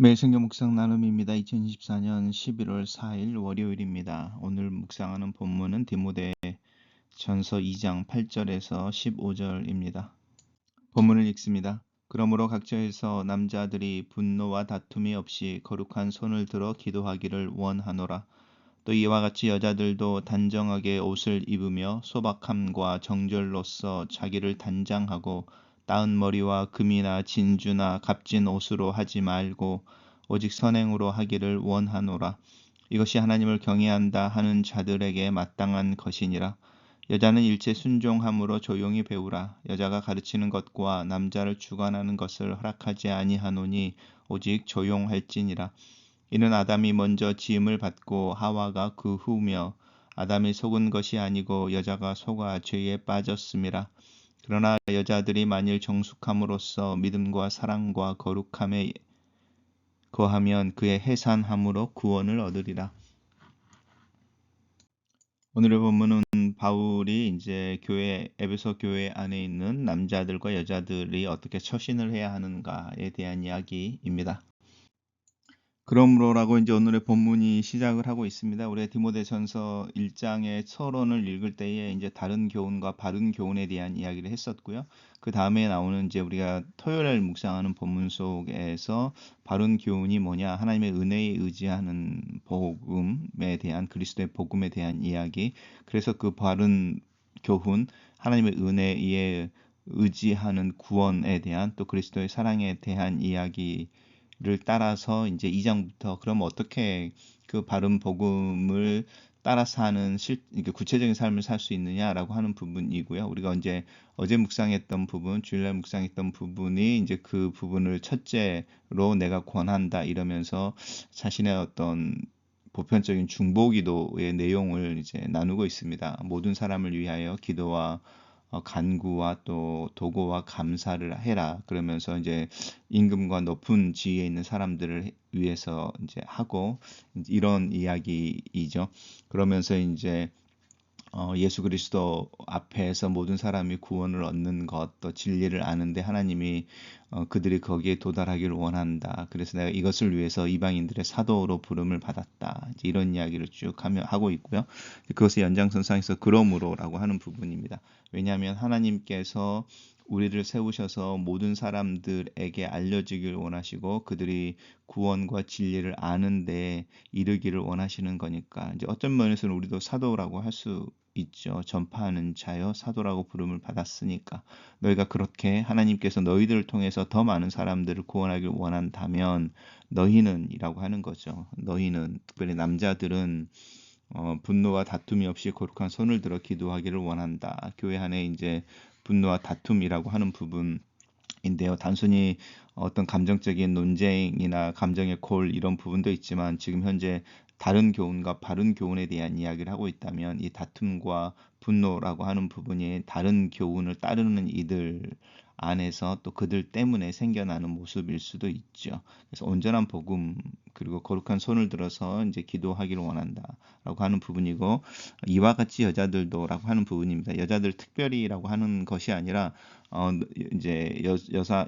매일 성경 묵상 나눔입니다. 2024년 11월 4일 월요일입니다. 오늘 묵상하는 본문은 디모데전서 2장 8절에서 15절입니다. 본문을 읽습니다. 그러므로 각처에서 남자들이 분노와 다툼이 없이 거룩한 손을 들어 기도하기를 원하노라. 또 이와 같이 여자들도 단정하게 옷을 입으며 소박함과 정절로서 자기를 단장하고 따은 머리와 금이나 진주나 값진 옷으로 하지 말고 오직 선행으로 하기를 원하노라. 이것이 하나님을 경외한다 하는 자들에게 마땅한 것이니라. 여자는 일체 순종함으로 조용히 배우라. 여자가 가르치는 것과 남자를 주관하는 것을 허락하지 아니하노니 오직 조용할지니라. 이는 아담이 먼저 지음을 받고 하와가 그 후며 아담이 속은 것이 아니고 여자가 속아 죄에 빠졌음이라. 그러나 여자들이 만일 정숙함으로써 믿음과 사랑과 거룩함에 거하면 그의 해산함으로 구원을 얻으리라. 오늘의 본문은 바울이 이제 에베소 교회 안에 있는 남자들과 여자들이 어떻게 처신을 해야 하는가에 대한 이야기입니다. 그러므로라고 이제 오늘의 본문이 시작을 하고 있습니다. 우리가 디모데전서 1장의 서론을 읽을 때에 이제 다른 교훈과 바른 교훈에 대한 이야기를 했었고요. 그 다음에 나오는 이제 우리가 토요일 묵상하는 본문 속에서 바른 교훈이 뭐냐? 하나님의 은혜에 의지하는 복음에 대한 그리스도의 복음에 대한 이야기. 그래서 그 바른 교훈, 하나님의 은혜에 의지하는 구원에 대한 또 그리스도의 사랑에 대한 이야기 를 따라서 이제 2장부터 그럼 어떻게 그 바른 복음을 따라 사는 구체적인 삶을 살 수 있느냐라고 하는 부분이고요. 우리가 이제 어제 묵상했던 부분, 주일날 묵상했던 부분이 이제 그 부분을 첫째로 내가 권한다 이러면서 자신의 어떤 보편적인 중보기도의 내용을 이제 나누고 있습니다. 모든 사람을 위하여 기도와 간구와 또 도고와 감사를 해라. 그러면서 이제 임금과 높은 지위에 있는 사람들을 위해서 이제 하고 이런 이야기이죠. 그러면서 이제 예수 그리스도 앞에서 모든 사람이 구원을 얻는 것, 또 진리를 아는데 하나님이 그들이 거기에 도달하기를 원한다. 그래서 내가 이것을 위해서 이방인들의 사도로 부름을 받았다. 이제 이런 이야기를 쭉 하고 있고요. 그것의 연장선상에서 그러므로라고 하는 부분입니다. 왜냐하면 하나님께서 우리를 세우셔서 모든 사람들에게 알려지길 원하시고 그들이 구원과 진리를 아는 데 이르기를 원하시는 거니까 이제 어떤 면에서는 우리도 사도라고 할 수 있죠. 전파하는 자여 사도라고 부름을 받았으니까 너희가 그렇게 하나님께서 너희들을 통해서 더 많은 사람들을 구원하길 원한다면 너희는 이라고 하는 거죠. 너희는 특별히 남자들은 분노와 다툼이 없이 거룩한 손을 들어 기도하기를 원한다. 교회 안에 이제 분노와 다툼이라고 하는 부분인데요. 단순히 어떤 감정적인 논쟁이나 감정의 콜 이런 부분도 있지만 지금 현재 다른 교훈과 바른 교훈에 대한 이야기를 하고 있다면 이 다툼과 분노라고 하는 부분이 다른 교훈을 따르는 이들 안에서 또 그들 때문에 생겨나는 모습일 수도 있죠. 그래서 온전한 복음 그리고 거룩한 손을 들어서 이제 기도하기를 원한다라고 하는 부분이고 이와 같이 여자들도라고 하는 부분입니다. 여자들 특별히라고 하는 것이 아니라 이제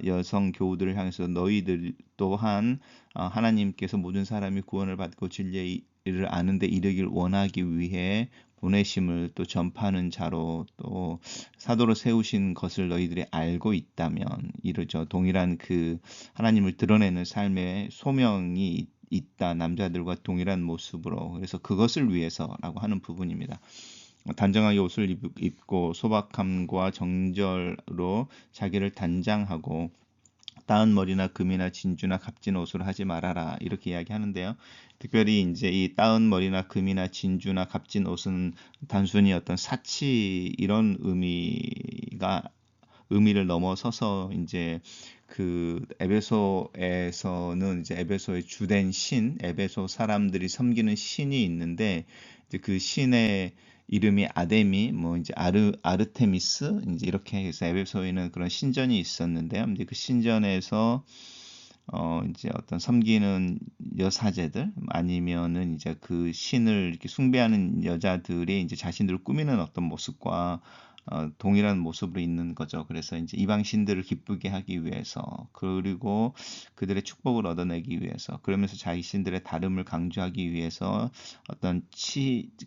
여성 교우들을 향해서 너희들 또한 하나님께서 모든 사람이 구원을 받고 진리를 아는 데 이르길 원하기 위해 보내심을 또 전파하는 자로 또 사도로 세우신 것을 너희들이 알고 있다면 이르죠. 동일한 그 하나님을 드러내는 삶의 소명이 있다. 남자들과 동일한 모습으로. 그래서 그것을 위해서라고 하는 부분입니다. 단정하게 옷을 입고 소박함과 정절로 자기를 단장하고 따은 머리나 금이나 진주나 값진 옷을 하지 말아라 이렇게 이야기하는데요. 특별히 이제 이 따은 머리나 금이나 진주나 값진 옷은 단순히 어떤 사치 이런 의미를 넘어서서 이제 그 에베소에서는 이제 에베소의 주된 신, 에베소 사람들이 섬기는 신이 있는데 이제 그 신의 이름이 아데미, 뭐 이제 아르테미스 이제 이렇게 해서 에베소에는 그런 신전이 있었는데요. 이제 그 신전에서 이제 어떤 섬기는 여사제들 아니면은 이제 그 신을 이렇게 숭배하는 여자들이 이제 자신들을 꾸미는 어떤 모습과 동일한 모습으로 있는 거죠. 그래서 이제 이방 신들을 기쁘게 하기 위해서, 그리고 그들의 축복을 얻어내기 위해서, 그러면서 자기 신들의 다름을 강조하기 위해서 어떤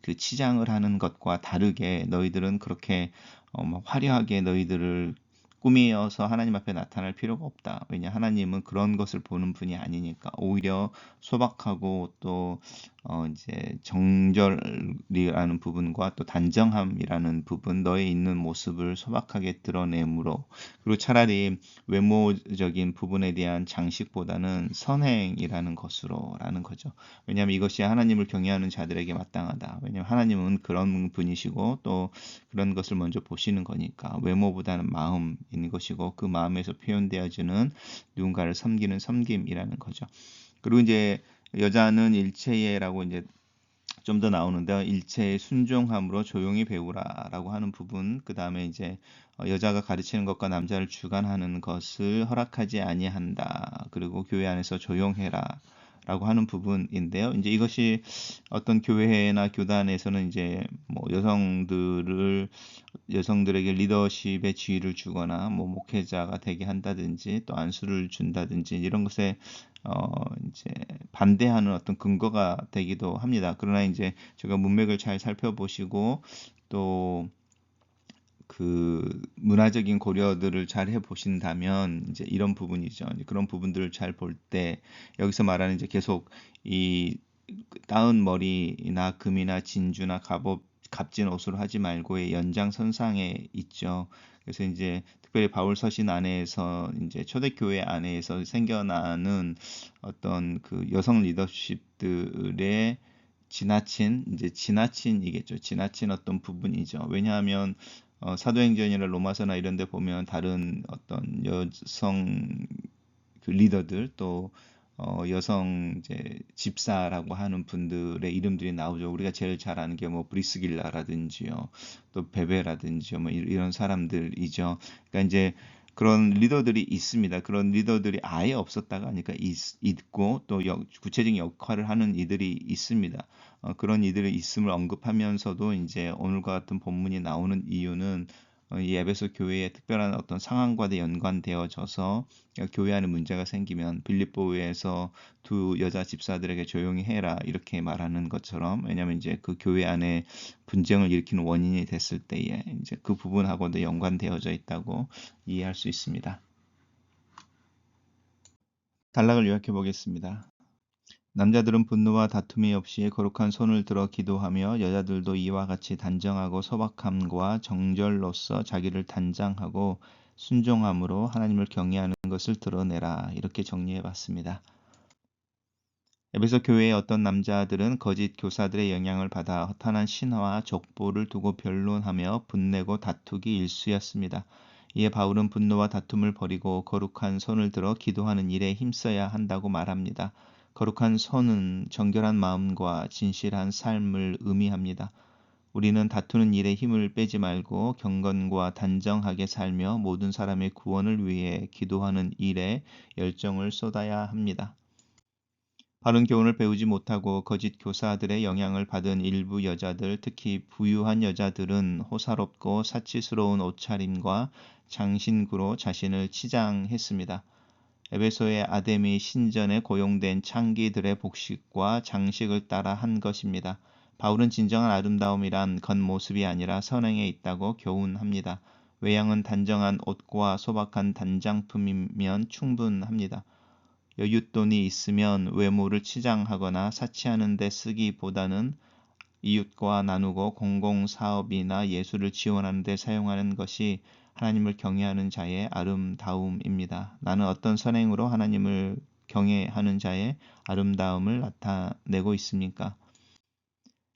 그 치장을 하는 것과 다르게 너희들은 그렇게 막 화려하게 너희들을 꾸미어서 하나님 앞에 나타날 필요가 없다. 왜냐, 하나님은 그런 것을 보는 분이 아니니까. 오히려 소박하고 또 이제 정절이라는 부분과 또 단정함이라는 부분, 너의 있는 모습을 소박하게 드러내므로, 그리고 차라리 외모적인 부분에 대한 장식보다는 선행이라는 것으로라는 거죠. 왜냐하면 이것이 하나님을 경외하는 자들에게 마땅하다. 왜냐하면 하나님은 그런 분이시고 또 그런 것을 먼저 보시는 거니까. 외모보다는 마음인 것이고, 그 마음에서 표현되어지는 누군가를 섬기는 섬김이라는 거죠. 그리고 이제 여자는 일체예라고 이제 좀 더 나오는데요. 일체의 순종함으로 조용히 배우라라고 하는 부분, 그 다음에 이제 여자가 가르치는 것과 남자를 주관하는 것을 허락하지 아니한다. 그리고 교회 안에서 조용해라. 라고 하는 부분인데요. 이제 이것이 어떤 교회나 교단에서는 이제 뭐 여성들에게 리더십의 지위를 주거나 뭐 목회자가 되게 한다든지 또 안수를 준다든지 이런 것에 이제 반대하는 어떤 근거가 되기도 합니다. 그러나 이제 제가 문맥을 잘 살펴보시고 또 그 문화적인 고려들을 잘 해보신다면 이제 이런 부분이죠. 이제 그런 부분들을 잘 볼 때 여기서 말하는 이제 계속 이 따은 머리나 금이나 진주나 값진 옷으로 하지 말고의 연장선상에 있죠. 그래서 이제 특별히 바울 서신 안에서 이제 초대교회 안에서 생겨나는 어떤 그 여성 리더십들의 지나친이겠죠. 지나친 어떤 부분이죠. 왜냐하면 사도행전이나 로마서나 이런 데 보면 다른 어떤 여성 그 리더들 또 여성 이제 집사라고 하는 분들의 이름들이 나오죠. 우리가 제일 잘 아는 게 뭐 브리스길라라든지요, 또 베베라든지요, 뭐 이런 사람들이죠. 그러니까 이제 그런 리더들이 있습니다. 그런 리더들이 아예 없었다가 아니까 있고 또 구체적인 역할을 하는 이들이 있습니다. 그런 이들의 있음을 언급하면서도 이제 오늘과 같은 본문이 나오는 이유는 이 에베소 교회의 특별한 어떤 상황과 연관되어져서 교회 안에 문제가 생기면 빌립보에서 두 여자 집사들에게 조용히 해라 이렇게 말하는 것처럼, 왜냐하면 이제 그 교회 안에 분쟁을 일으키는 원인이 됐을 때에 이제 그 부분하고도 연관되어져 있다고 이해할 수 있습니다. 단락을 요약해 보겠습니다. 남자들은 분노와 다툼이 없이 거룩한 손을 들어 기도하며, 여자들도 이와 같이 단정하고 소박함과 정절로서 자기를 단장하고 순종함으로 하나님을 경외하는 것을 드러내라. 이렇게 정리해 봤습니다. 에베소 교회의 어떤 남자들은 거짓 교사들의 영향을 받아 허탄한 신화와 족보를 두고 변론하며 분내고 다투기 일쑤였습니다. 이에 바울은 분노와 다툼을 버리고 거룩한 손을 들어 기도하는 일에 힘써야 한다고 말합니다. 거룩한 손은 정결한 마음과 진실한 삶을 의미합니다. 우리는 다투는 일에 힘을 빼지 말고 경건과 단정하게 살며 모든 사람의 구원을 위해 기도하는 일에 열정을 쏟아야 합니다. 바른 교훈을 배우지 못하고 거짓 교사들의 영향을 받은 일부 여자들, 특히 부유한 여자들은 호사롭고 사치스러운 옷차림과 장신구로 자신을 치장했습니다. 에베소의 아데미 신전에 고용된 창기들의 복식과 장식을 따라 한 것입니다. 바울은 진정한 아름다움이란 겉모습이 아니라 선행에 있다고 교훈합니다. 외양은 단정한 옷과 소박한 단장품이면 충분합니다. 여윳돈이 있으면 외모를 치장하거나 사치하는 데 쓰기보다는 이웃과 나누고 공공사업이나 예술을 지원하는 데 사용하는 것이 하나님을 경외하는 자의 아름다움입니다. 나는 어떤 선행으로 하나님을 경외하는 자의 아름다움을 나타내고 있습니까?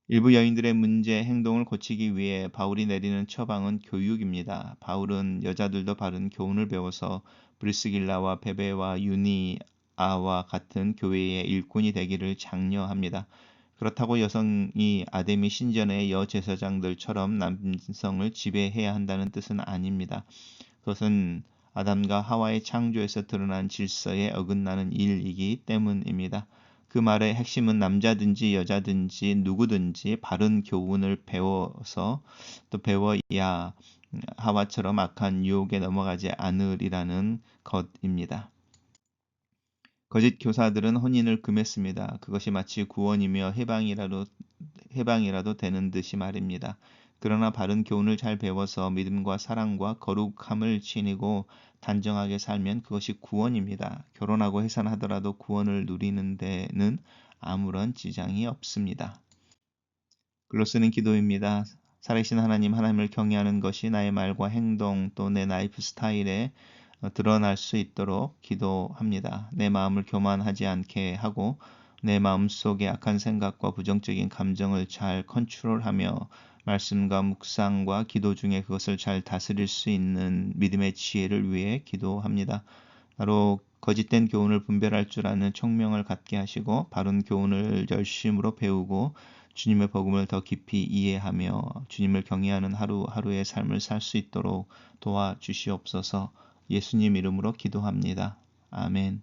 일부 여인들의 문제 행동을 고치기 위해 바울이 내리는 처방은 교육입니다. 바울은 여자들도 바른 교훈을 배워서 브리스길라와 베베와 유니아와 같은 교회의 일꾼이 되기를 장려합니다. 그렇다고 여성이 아데미 신전의 여제사장들처럼 남성을 지배해야 한다는 뜻은 아닙니다. 그것은 아담과 하와의 창조에서 드러난 질서에 어긋나는 일이기 때문입니다. 그 말의 핵심은 남자든지 여자든지 누구든지 바른 교훈을 배워야 하와처럼 악한 유혹에 넘어가지 않으리라는 것입니다. 거짓 교사들은 혼인을 금했습니다. 그것이 마치 구원이며 해방이라도 되는 듯이 말입니다. 그러나 바른 교훈을 잘 배워서 믿음과 사랑과 거룩함을 지니고 단정하게 살면 그것이 구원입니다. 결혼하고 해산하더라도 구원을 누리는 데는 아무런 지장이 없습니다. 글로 쓰는 기도입니다. 살아계신 하나님을 경외하는 것이 나의 말과 행동 또 내 라이프 스타일에 드러날 수 있도록 기도합니다. 내 마음을 교만하지 않게 하고 내 마음속의 악한 생각과 부정적인 감정을 잘 컨트롤하며 말씀과 묵상과 기도 중에 그것을 잘 다스릴 수 있는 믿음의 지혜를 위해 기도합니다. 바로 거짓된 교훈을 분별할 줄 아는 총명을 갖게 하시고 바른 교훈을 열심으로 배우고 주님의 복음을 더 깊이 이해하며 주님을 경외하는 하루하루의 삶을 살 수 있도록 도와주시옵소서. 예수님 이름으로 기도합니다. 아멘.